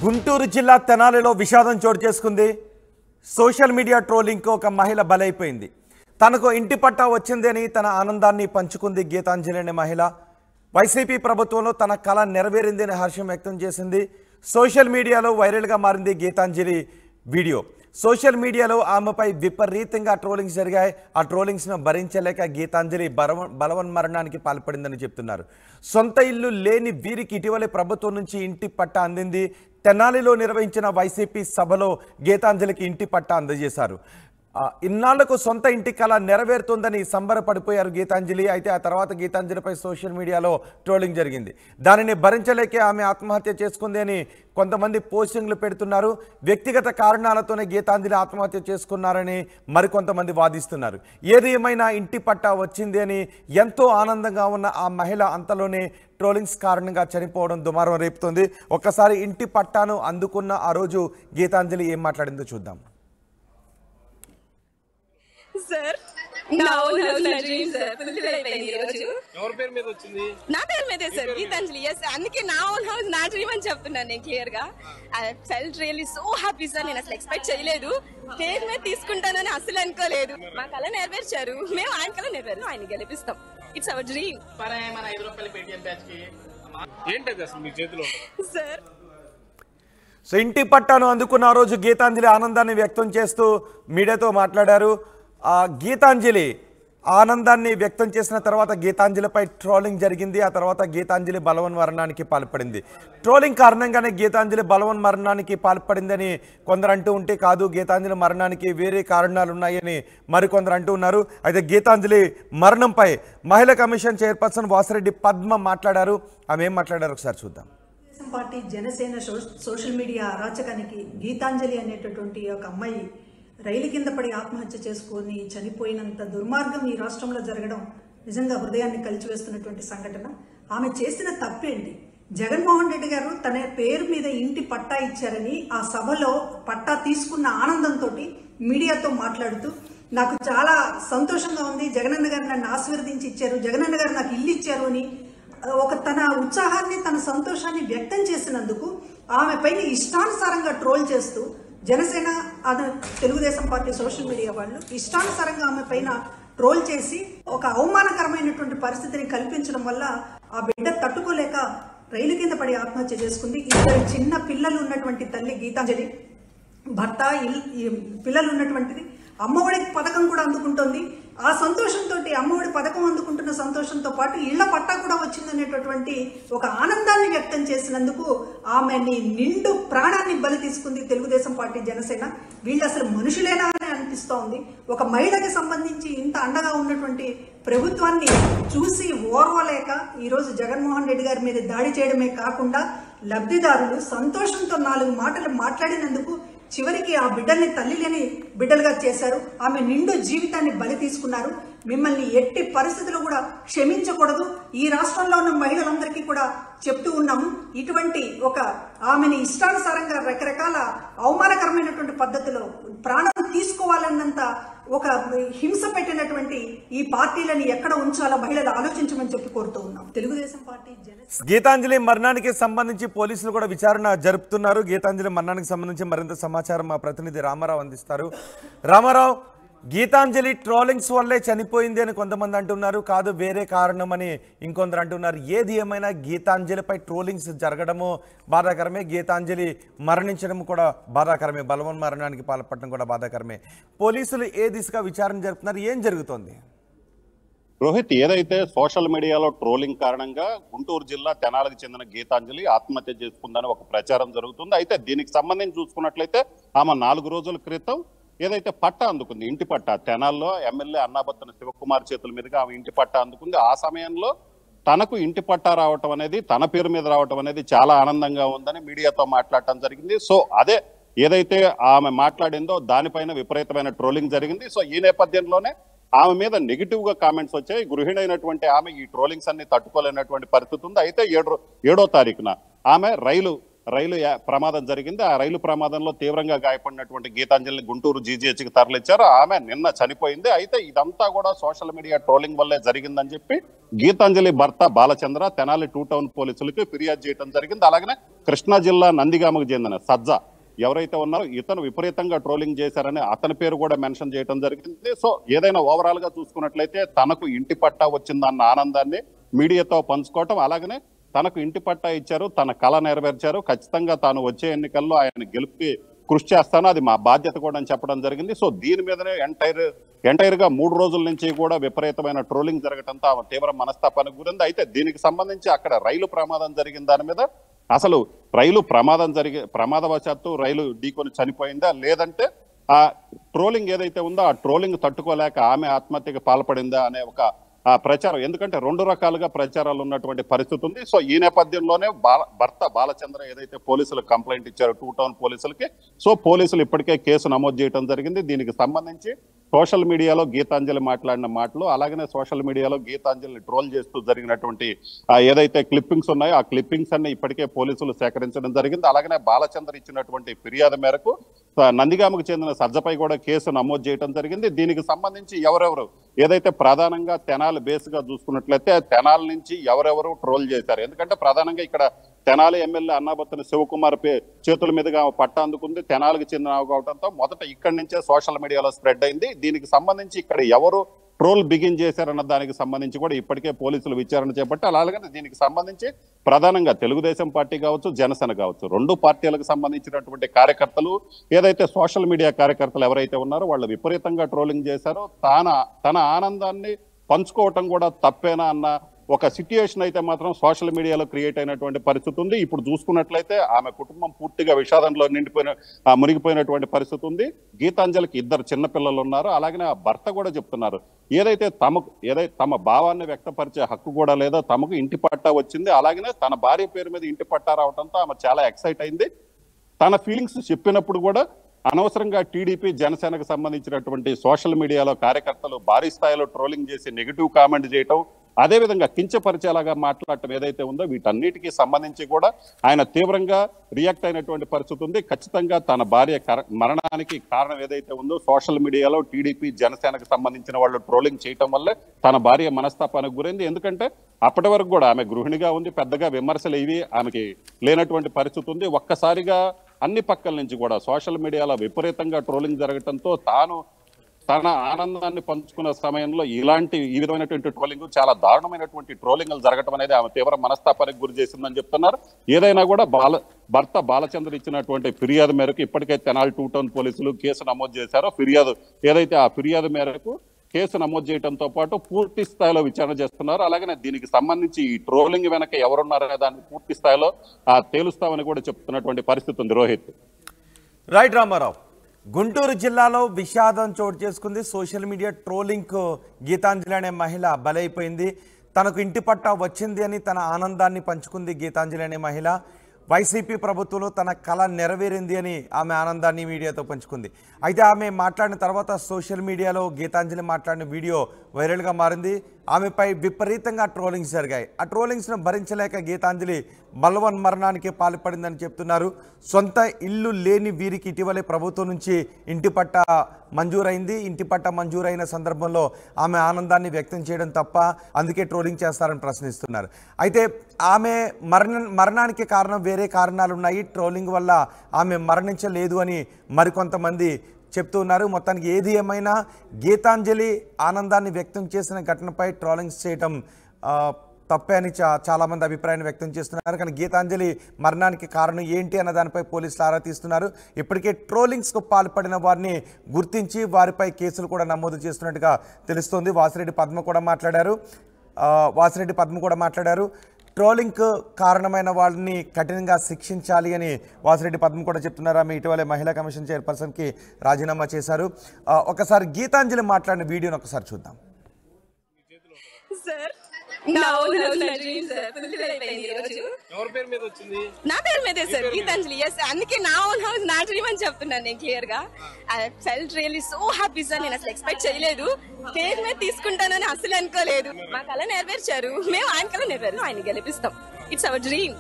గుంటూరు జిల్లా తెనాలిలో విషాదం చోటు చేసుకుంది. సోషల్ మీడియా ట్రోలింగ్కి ఒక మహిళ బలైపోయింది. తనకు ఇంటి పట్టా వచ్చిందని తన ఆనందాన్ని పంచుకుంది గీతాంజలి అనే మహిళ. వైసీపీ ప్రభుత్వంలో తన కళ నెరవేరిందని హర్షం వ్యక్తం చేసింది. సోషల్ మీడియాలో వైరల్గా మారింది గీతాంజలి వీడియో. సోషల్ మీడియాలో ఆమెపై విపరీతంగా ట్రోలింగ్స్ జరిగాయి. ఆ ట్రోలింగ్స్ను భరించలేక గీతాంజలి బలవన్మరణానికి పాల్పడిందని చెప్తున్నారు. సొంత ఇల్లు లేని వీరికి ఇటీవలే ప్రభుత్వం నుంచి ఇంటి పట్టా అందింది. తెనాలిలో నిర్వహించిన వైసీపీ సభలో గీతాంజలికి ఇంటి పట్టా అందజేశారు. ఇన్నాళ్లకు సొంత ఇంటి కళ నెరవేరుతుందని సంబరపడిపోయారు గీతాంజలి. అయితే ఆ తర్వాత గీతాంజలిపై సోషల్ మీడియాలో ట్రోలింగ్ జరిగింది. దానిని భరించలేకే ఆమె ఆత్మహత్య చేసుకుంది అని కొంతమంది పోస్టింగ్లు పెడుతున్నారు. వ్యక్తిగత కారణాలతోనే గీతాంజలి ఆత్మహత్య చేసుకున్నారని మరికొంతమంది వాదిస్తున్నారు. ఏది ఏమైనా ఇంటి పట్టా వచ్చింది అని ఎంతో ఆనందంగా ఉన్న ఆ మహిళ అంతలోనే ట్రోలింగ్స్ కారణంగా చనిపోవడం దుమారం రేపుతోంది. ఒక్కసారి ఇంటి పట్టాను అందుకున్న ఆ రోజు గీతాంజలి ఏం మాట్లాడిందో చూద్దాం. సార్ నా డ్రీమ్ సార్ ఫుల్ఫిల్ అయిపోయింది ఈ రోజు. ఎవరి పేరు మీద వచ్చింది? నా పేరు మీదే సార్, గీతాంజలి. ఎస్, అందుకే నా ఓన్ హౌస్ నా డ్రీమ్ అని చెప్తున్నాను నేను క్లియర్ గా. I felt really so happy sir. నేను అసలు ఎక్స్పెక్ట్ చేయలేదు, స్టేజ్ మీద తీసుకుంటానని అసలు అనుకోలేదు. మా కళ నెరవేర్చారు, మేము ఆయన కళ నెరవేరు, ఆయన గెలిపిస్తాం. It's our dream. మన 5 రూపాయల పేటిఎం బ్యాచ్ కి ఏంటది అసలు మీ చేతిలో సార్? సో ఇంటి పట్టాను అందుకున్న ఆ రోజు గీతాంజలి ఆనందాన్ని వ్యక్తం చేస్తూ మీడియాతో మాట్లాడారు. గీతాంజలి ఆనందాన్ని వ్యక్తం చేసిన తర్వాత గీతాంజలిపై ట్రోలింగ్ జరిగింది. ఆ తర్వాత గీతాంజలి బలవన్మరణానికి పాల్పడింది. ట్రోలింగ్ కారణంగానే గీతాంజలి బలవన్మరణానికి పాల్పడిందని కొందరు అంటూ ఉంటే కాదు, గీతాంజలి మరణానికి వేరే కారణాలు ఉన్నాయని మరికొందరు అంటూ ఉన్నారు. అయితే గీతాంజలి మరణంపై మహిళా కమిషన్ చైర్పర్సన్ వాసిరెడ్డి పద్మ మాట్లాడారు. ఆమె ఏం మాట్లాడారు ఒకసారి చూద్దాం. పార్టీ జనసేన సోషల్ మీడియా అరాచకానికి గీతాంజలి అనేటటువంటి ఒక అమ్మాయి రైలు కింద పడి ఆత్మహత్య చేసుకొని చనిపోయినంత దుర్మార్గం ఈ రాష్ట్రంలో జరగడం నిజంగా హృదయాన్ని కలిచివేస్తున్నటువంటి సంఘటన. ఆమె చేసిన తప్పేంటి? జగన్మోహన్ రెడ్డి గారు తన పేరు మీద ఇంటి పట్టా ఇచ్చారని ఆ సభలో పట్టా తీసుకున్న ఆనందంతో మీడియాతో మాట్లాడుతూ నాకు చాలా సంతోషంగా ఉంది, జగనన్న గారు నన్ను ఆశీర్వదించి ఇచ్చారు, జగనన్న గారు నాకు ఇల్లు ఇచ్చారు అని ఒక తన ఉత్సాహాన్ని తన సంతోషాన్ని వ్యక్తం చేసినందుకు ఆమె పైన ఇష్టానుసారంగా ట్రోల్ చేస్తూ Janasena Telugu Desam party social media వాళ్ళు ఇష్టానుసారంగా ఆమె పైన ట్రోల్ చేసి ఒక అవమానకరమైనటువంటి పరిస్థితిని కల్పించడం వల్ల ఆ బిడ్డ తట్టుకోలేక రైలు కింద పడి ఆత్మహత్య చేసుకుంది. 2 చిన్న పిల్లలు ఉన్నటువంటి తల్లి గీతాంజలి, భర్త, పిల్లలు ఉన్నటువంటిది. అమ్మఒడి పథకం కూడా అందుకుంటోంది. ఆ సంతోషంతో అమ్మఒడి పథకం అందుకుంటున్న సంతోషంతో పాటు ఇళ్ల పట్టా కూడా వచ్చిందనేటటువంటి ఒక ఆనందాన్ని వ్యక్తం చేసినందుకు ఆమెని నిండు ప్రాణాన్ని బలి తీసుకుంది తెలుగుదేశం పార్టీ జనసేన. వీళ్ళు అసలు మనుషులేనా అని అనిపిస్తూ ఉంది. ఒక మహిళకి సంబంధించి ఇంత అండగా ఉన్నటువంటి ప్రభుత్వాన్ని చూసి ఓర్వలేక ఈరోజు జగన్మోహన్ రెడ్డి గారి మీద దాడి చేయడమే కాకుండా లబ్ధిదారులు సంతోషంతో 4 మాటలు మాట్లాడినందుకు చివరికి ఆ బిడ్డల్ని తల్లి లేని బిడ్డలుగా చేశారు. ఆమె నిండు జీవితాన్ని బలి తీసుకున్నారు. మిమ్మల్ని ఎట్టి పరిస్థితుల్లో కూడా క్షమించకూడదు. ఈ రాష్ట్రంలో ఉన్న మహిళలందరికీ కూడా చెప్తూ ఉన్నాము, ఇటువంటి ఒక ఆమెని ఇష్టానుసారంగా రకరకాల అవమానకరమైనటువంటి పద్ధతిలో ప్రాణం తీసుకోవాలన్నంత ఒక హింస పెట్టినటువంటి ఈ పార్టీలని ఎక్కడ ఉంచాలో మహిళలు ఆలోచించమని చెప్పి కోరుతూ ఉన్నాం. తెలుగుదేశం పార్టీ గీతాంజలి మరణానికి సంబంధించి పోలీసులు కూడా విచారణ జరుపుతున్నారు. గీతాంజలి మరణానికి సంబంధించి మరింత సమాచారం మా ప్రతినిధి రామారావు అందిస్తారు. రామారావు, గీతాంజలి ట్రోలింగ్స్ వల్లే చనిపోయింది అని కొంతమంది అంటున్నారు, కాదు వేరే కారణం అని ఇంకొందరు అంటున్నారు. ఏది ఏమైనా గీతాంజలిపై ట్రోలింగ్స్ జరగడము బాధాకరమే, గీతాంజలి మరణించడం కూడా బాధాకరమే, బలవన్మరణానికి పాల్పడడం కూడా బాధాకరమే. పోలీసులు ఏ దిశగా విచారణ జరుపుతున్నారు? ఏం జరుగుతోంది? రోహిత్, ఏదైతే సోషల్ మీడియాలో ట్రోలింగ్ కారణంగా గుంటూరు జిల్లా తెనాలికి చెందిన గీతాంజలి ఆత్మహత్య చేసుకుందని ఒక ప్రచారం జరుగుతుంది. అయితే దీనికి సంబంధించి చూసుకున్నట్లయితే ఆమె 4 రోజుల క్రితం ఏదైతే పట్టా అందుకుంది, ఇంటి పట్టా, తెనాల్లో ఎమ్మెల్యే అన్నాబత్తున శివకుమార్ చేతుల మీదుగా ఆమె ఇంటి పట్టా అందుకుంది. ఆ సమయంలో తనకు ఇంటి పట్టా రావటం అనేది, తన పేరు మీద రావటం అనేది చాలా ఆనందంగా ఉందని మీడియాతో మాట్లాడటం జరిగింది. సో అదే ఏదైతే ఆమె మాట్లాడిందో దానిపైన విపరీతమైన ట్రోలింగ్ జరిగింది. సో ఈ నేపథ్యంలోనే ఆమె మీద నెగిటివ్ గా కామెంట్స్ వచ్చాయి. గృహిణి అయినటువంటి ఆమె ఈ ట్రోలింగ్స్ అన్ని తట్టుకోలేనటువంటి పరిస్థితి ఉంది. అయితే 7వ తారీఖున ఆమె రైలు రైలు ప్రమాదం జరిగింది. ఆ రైలు ప్రమాదంలో తీవ్రంగా గాయపడినటువంటి గీతాంజలిని గుంటూరు జీజీహెచ్కి తరలించారు. ఆమె నిన్న చనిపోయింది. అయితే ఇదంతా కూడా సోషల్ మీడియా ట్రోలింగ్ వల్లే జరిగిందని చెప్పి గీతాంజలి భర్త బాలచంద్ర తెనాలి 2 టౌన్ పోలీసులకి ఫిర్యాదు చేయడం జరిగింది. అలాగనే కృష్ణా జిల్లా నందిగామకు చెందిన సజ్జా ఎవరైతే ఉన్నారో ఇతను విపరీతంగా ట్రోలింగ్ చేశారని అతని పేరు కూడా మెన్షన్ చేయడం జరిగింది. సో ఏదైనా ఓవరాల్ గా చూసుకున్నట్లయితే తనకు ఇంటి పట్టా వచ్చిందన్న ఆనందాన్ని మీడియాతో పంచుకోవటం, అలాగనే తనకు ఇంటి పట్టా ఇచ్చారు, తన కళ నెరవేర్చారు, ఖచ్చితంగా తాను వచ్చే ఎన్నికల్లో ఆయన గెలుపుకి కృషి చేస్తాను, అది మా బాధ్యత కూడా అని చెప్పడం జరిగింది. సో దీని మీదనే ఎంటైర్ గా 3 రోజుల నుంచి కూడా విపరీతమైన ట్రోలింగ్ జరగడంతో ఆమె తీవ్ర మనస్తాపానికి గురింది. అయితే దీనికి సంబంధించి అక్కడ రైలు ప్రమాదం జరిగిన దాని మీద అసలు రైలు ప్రమాదవశాత్తు రైలు ఢీకొని చనిపోయిందా, లేదంటే ఆ ట్రోలింగ్ ఏదైతే ఉందో ఆ ట్రోలింగ్ తట్టుకోలేక ఆమె ఆత్మహత్యకు పాల్పడిందా అనే ఒక ప్రచారం, ఎందుకంటే 2 రకాలుగా ప్రచారాలు ఉన్నటువంటి పరిస్థితి ఉంది. సో ఈ నేపథ్యంలోనే భర్త బాలచంద్ర ఏదైతే పోలీసులకు కంప్లైంట్ ఇచ్చారో 2 టౌన్ పోలీసులకి, సో పోలీసులు ఇప్పటికే కేసు నమోదు చేయడం జరిగింది. దీనికి సంబంధించి సోషల్ మీడియాలో గీతాంజలి మాట్లాడిన మాటలు, అలాగనే సోషల్ మీడియాలో గీతాంజలిని ట్రోల్ చేస్తూ జరిగినటువంటి ఏదైతే క్లిప్పింగ్స్ ఉన్నాయో ఆ క్లిప్పింగ్స్ అన్ని ఇప్పటికే పోలీసులు సేకరించడం జరిగింది. అలాగనే బాలచంద్ర ఇచ్చినటువంటి ఫిర్యాదు మేరకు నందిగామకు చెందిన సజ్జపై కూడా కేసు నమోదు చేయడం జరిగింది. దీనికి సంబంధించి ఎవరెవరు ఏదైతే ప్రధానంగా తెనాలి బేస్ గా చూసుకున్నట్లయితే తెనాలి నుంచి ఎవరెవరు ట్రోల్ చేశారు, ఎందుకంటే ప్రధానంగా ఇక్కడ తెనాలి ఎమ్మెల్యే అన్నాబత్తుని శివకుమార్ చేతుల మీదుగా పట్టా అందుకుంది, తెనాలికి చెందిన కావడంతో మొదట ఇక్కడి నుంచే సోషల్ మీడియాలో స్ప్రెడ్ అయింది. దీనికి సంబంధించి ఇక్కడ ఎవరు ట్రోల్ బిగిన్ చేశారన్న దానికి సంబంధించి కూడా ఇప్పటికే పోలీసులు విచారణ చేపట్టి, అలాగే దీనికి సంబంధించి ప్రధానంగా తెలుగుదేశం పార్టీ కావచ్చు, జనసేన కావచ్చు, 2 పార్టీలకు సంబంధించినటువంటి కార్యకర్తలు ఏదైతే సోషల్ మీడియా కార్యకర్తలు ఎవరైతే ఉన్నారో వాళ్ళు విపరీతంగా ట్రోలింగ్ చేశారో తన ఆనందాన్ని పంచుకోవటం కూడా తప్పేనా అన్న ఒక సిట్యుయేషన్ అయితే మాత్రం సోషల్ మీడియాలో క్రియేట్ అయినటువంటి పరిస్థితి ఉంది. ఇప్పుడు చూసుకున్నట్లయితే ఆమె కుటుంబం పూర్తిగా విషాదంలో మునిగిపోయినటువంటి పరిస్థితి ఉంది. గీతాంజలికి 2 చిన్నపిల్లలు ఉన్నారు. అలాగనే ఆ భర్త కూడా చెప్తున్నారు ఏదైతే తమ భావాన్ని వ్యక్తపరిచే హక్కు కూడా లేదో, తమకు ఇంటి పట్టా వచ్చింది, అలాగనే తన భార్య పేరు మీద ఇంటి పట్టా రావడంతో ఆమె చాలా ఎక్సైట్ అయింది. తన ఫీలింగ్స్ చెప్పినప్పుడు కూడా అనవసరంగా టీడీపీ జనసేనకు సంబంధించినటువంటి సోషల్ మీడియాలో కార్యకర్తలు భారీ స్థాయిలో ట్రోలింగ్ చేసి నెగిటివ్ కామెంట్ చేయటం, అదేవిధంగా కించపరిచేలాగా మాట్లాడటం ఏదైతే ఉందో వీటన్నిటికీ సంబంధించి కూడా ఆయన తీవ్రంగా రియాక్ట్ అయినటువంటి పరిస్థితి ఉంది. ఖచ్చితంగా తన భార్య మరణానికి కారణం ఏదైతే ఉందో సోషల్ మీడియాలో టీడీపీ జనసేనకు సంబంధించిన వాళ్ళు ట్రోలింగ్ చేయటం వల్లే తన భార్య మనస్తాపానికి గురైంది. ఎందుకంటే అప్పటి వరకు కూడా ఆమె గృహిణిగా ఉంది, పెద్దగా విమర్శలు ఇవి ఆమెకి లేనటువంటి పరిస్థితి ఉంది. ఒక్కసారిగా అన్ని పక్కల నుంచి కూడా సోషల్ మీడియాలో విపరీతంగా ట్రోలింగ్ జరగటంతో తన ఆనందాన్ని పంచుకున్న సమయంలో ఈ విధమైనటువంటి ట్రోలింగ్, చాలా దారుణమైనటువంటి ట్రోలింగ్లు జరగటం అనేది ఆమె తీవ్ర మనస్తాపానికి గురి చేసిందని చెప్తున్నారు. ఏదైనా కూడా భర్త బాలచంద్ర ఇచ్చినటువంటి ఫిర్యాదు మేరకు ఇప్పటికే తెనాలి 2 టౌన్ పోలీసులు కేసు నమోదు చేశారో, ఆ ఫిర్యాదు మేరకు కేసు నమోదు చేయడంతో పాటు పూర్తి స్థాయిలో విచారణ చేస్తున్నారు. అలాగే దీనికి సంబంధించి ఈ ట్రోలింగ్ వెనక ఎవరున్నారనే దాన్ని పూర్తి స్థాయిలో తేలుస్తామని కూడా చెప్తున్నటువంటి పరిస్థితి ఉంది. రోహిత్. రైట్ రామారావు. గుంటూరు జిల్లాలో విషాదం చోటు చేసుకుంది. సోషల్ మీడియా ట్రోలింగ్ గీతాంజలి అనే మహిళ బలైపోయింది. తనకు ఇంటి పట్టా వచ్చింది అని తన ఆనందాన్ని పంచుకుంది గీతాంజలి అనే మహిళ. వైసీపీ ప్రభుత్వంలో తన కళ నెరవేరింది అని ఆమె ఆనందాన్ని మీడియాతో పంచుకుంది. అయితే ఆమె మాట్లాడిన తర్వాత సోషల్ మీడియాలో గీతాంజలి మాట్లాడిన వీడియో వైరల్గా మారింది. ఆమెపై విపరీతంగా ట్రోలింగ్స్ జరిగాయి. ఆ ట్రోలింగ్స్ను భరించలేక గీతాంజలి బలవన్ మరణానికి పాల్పడిందని చెప్తున్నారు. సొంత ఇల్లు లేని వీరికి ఇటీవలే ప్రభుత్వం నుంచి ఇంటి పట్టా మంజూరైంది. ఇంటి పట్టా మంజూరైన సందర్భంలో ఆమె ఆనందాన్ని వ్యక్తం చేయడం తప్ప అందుకే ట్రోలింగ్ చేస్తారని ప్రశ్నిస్తున్నారు. అయితే ఆమె మరణానికి కారణం వేరే కారణాలు ఉన్నాయి. ట్రోలింగ్ వల్ల ఆమె మరణించలేదు అని మరికొంతమంది చెప్తున్నారు. మొత్తానికి ఏది ఏమైనా గీతాంజలి ఆనందాన్ని వ్యక్తం చేసిన ఘటనపై ట్రోలింగ్స్ చేయడం తప్పే అని చాలామంది అభిప్రాయాన్ని వ్యక్తం చేస్తున్నారు. కానీ గీతాంజలి మరణానికి కారణం ఏంటి అన్న దానిపై పోలీసులు ఆరా తీస్తున్నారు. ఇప్పటికే ట్రోలింగ్స్కు పాల్పడిన వారిని గుర్తించి వారిపై కేసులు కూడా నమోదు చేస్తున్నట్టుగా తెలుస్తోంది. వాసిరెడ్డి పద్మ కూడా మాట్లాడారు. ట్రోలింగ్ కారణమైన వాళ్ళని కఠినంగా శిక్షించాలి అని వాసిరెడ్డి పద్మ కూడా చెప్తున్నారు. ఆమె ఇటీవలే మహిళా కమిషన్ చైర్పర్సన్కి రాజీనామా చేశారు. ఒకసారి గీతాంజలి మాట్లాడిన వీడియోని ఒకసారి చూద్దాం. నా పేరు మీదే సార్, గీతాంజలి. అందుకే నా ఓన్ హౌస్ నా డ్రీమ్ అని చెప్తున్నాను నేను క్లియర్ గా. I felt really so happy sir. నేను అసలు ఎక్స్పెక్ట్ చేయలేదు, స్టేజ్ మీద తీసుకుంటానని అసలు అనుకోలేదు. మా కళ నెరవేర్చారు, మేము ఆయన కళ నెరవేరు, ఆయన గెలిపిస్తాం. It's our dream.